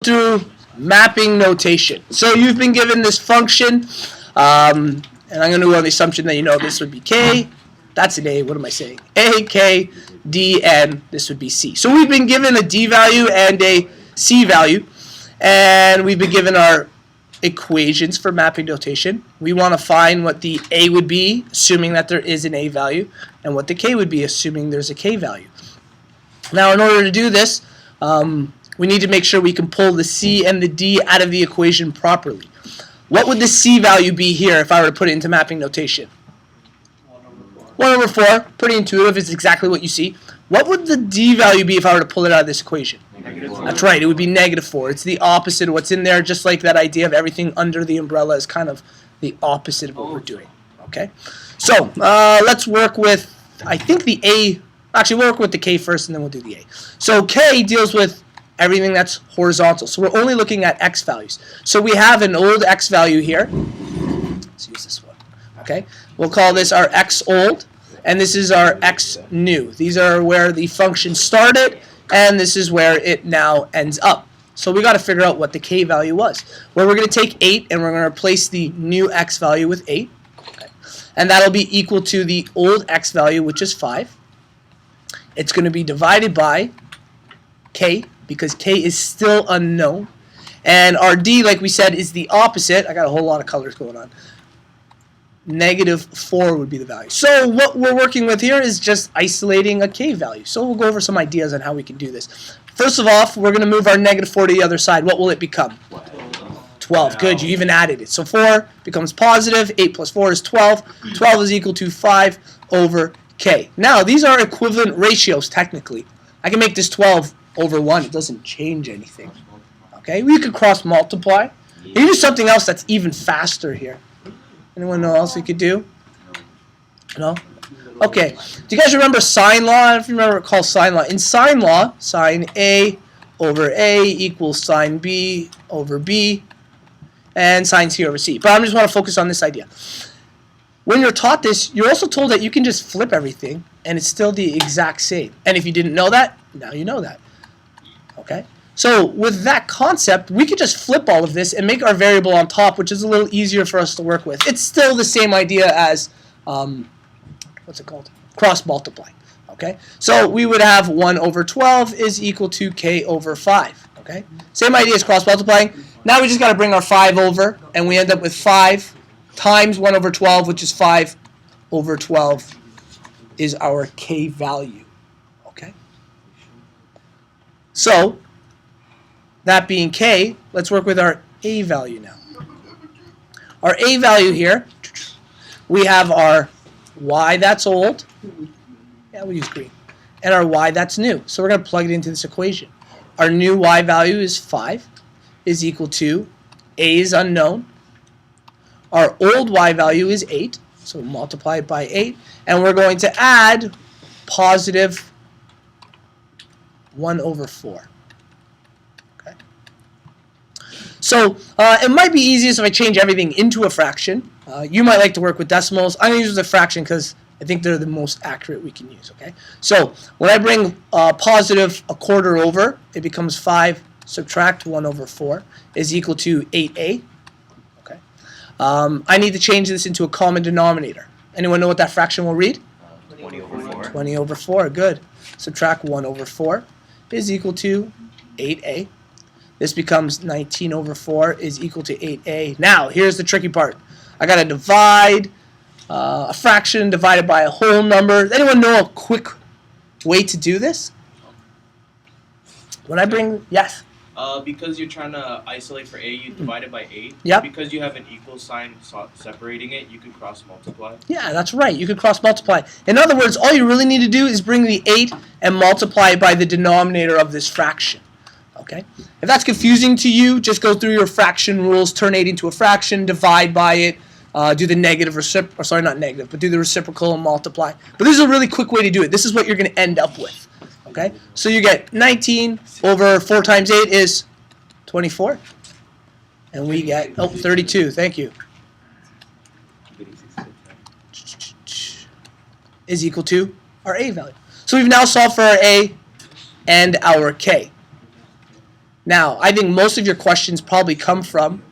through mapping notation. So you've been given this function, and I'm going to go on the assumption that you know this would be k. That's an a. What am I saying? A, k, d, and this would be c. So we've been given a d value and a c value, and we've been given our equations for mapping notation. We want to find what the a would be, assuming that there is an a value, and what the k would be, assuming there's a k value. Now, in order to do this, we need to make sure we can pull the c and the d out of the equation properly. What would the c value be here if I were to put it into mapping notation? 1 over 4. Pretty intuitive. It's exactly what you see. What would the d value be if I were to pull it out of this equation? That's right. It would be -4. It's the opposite of what's in there, just like that idea of everything under the umbrella is kind of the opposite of what we're doing. Okay? So, let's work with, I think the a, actually we'll work with the k first and then we'll do the a. So k deals with everything that's horizontal. So we're only looking at x values. So we have an old x value here. Let's use this one. Okay? We'll call this our x old, and this is our x new. These are where the function started, and this is where it now ends up. So we got to figure out what the k value was. Well, we're going to take 8, and we're going to replace the new x value with 8. Okay. And that'll be equal to the old x value, which is 5. It's going to be divided by k, because k is still unknown. And our d, like we said, is the opposite. I got a whole lot of colors going on. -4 would be the value. So what we're working with here is just isolating a k value. So we'll go over some ideas on how we can do this. First of all, we're going to move our -4 to the other side. What will it become? 12. Good, you even added it. So 4 becomes positive. 8 plus 4 is 12. 12 is equal to 5 over k. Now, these are equivalent ratios, technically. I can make this 12 over 1. It doesn't change anything. Okay, we could cross multiply. You can do something else that's even faster here. Anyone know what else we could do? No? Okay. Do you guys remember sine law? I don't know if you remember what called sine law. In sine law, sine A over A equals sine B over B, and sine C over C. But I just want to focus on this idea. When you're taught this, you're also told that you can just flip everything, and it's still the exact same. And if you didn't know that, now you know that. Okay? So with that concept, we could just flip all of this and make our variable on top, which is a little easier for us to work with. It's still the same idea as, what's it called? Cross multiply. Okay? So we would have 1 over 12 is equal to k over 5. Okay? Same idea as cross multiplying. Now we just got to bring our 5 over, and we end up with 5 times 1 over 12, which is 5 over 12 is our k value. Okay? So that being k, let's work with our a value now. Our a value here, we have our y that's old. Yeah, we'll use green. And our y that's new. So we're going to plug it into this equation. Our new y value is 5 is equal to a is unknown. Our old y value is 8. So we'll multiply it by 8. And we're going to add positive 1 over 4. So it might be easiest if I change everything into a fraction. You might like to work with decimals. I'm going to use a fraction because I think they're the most accurate we can use. Okay. So when I bring positive a quarter over, it becomes 5 subtract 1 over 4 is equal to 8a. Okay. I need to change this into a common denominator. Anyone know what that fraction will read? 20 over 4. 20 over 4. Good. Subtract 1 over 4 is equal to 8a. This becomes 19 over 4 is equal to 8a. Now, here's the tricky part. I got to divide a fraction divided by a whole number. Does anyone know a quick way to do this? When I bring, yes? Because you're trying to isolate for a, you divide it by 8. Yep. Because you have an equal sign separating it, you can cross multiply. Yeah, that's right. You could cross multiply. In other words, all you really need to do is bring the 8 and multiply it by the denominator of this fraction. Okay? If that's confusing to you, just go through your fraction rules, turn 8 into a fraction, divide by it, do the negative reciprocal, sorry, not negative, but do the reciprocal and multiply. But this is a really quick way to do it. This is what you're going to end up with. Okay? So you get 19 over 4 times 8 is 24. And we get, 32. Thank you. Is equal to our a value. So we've now solved for our a and our k. Now, I think most of your questions probably come from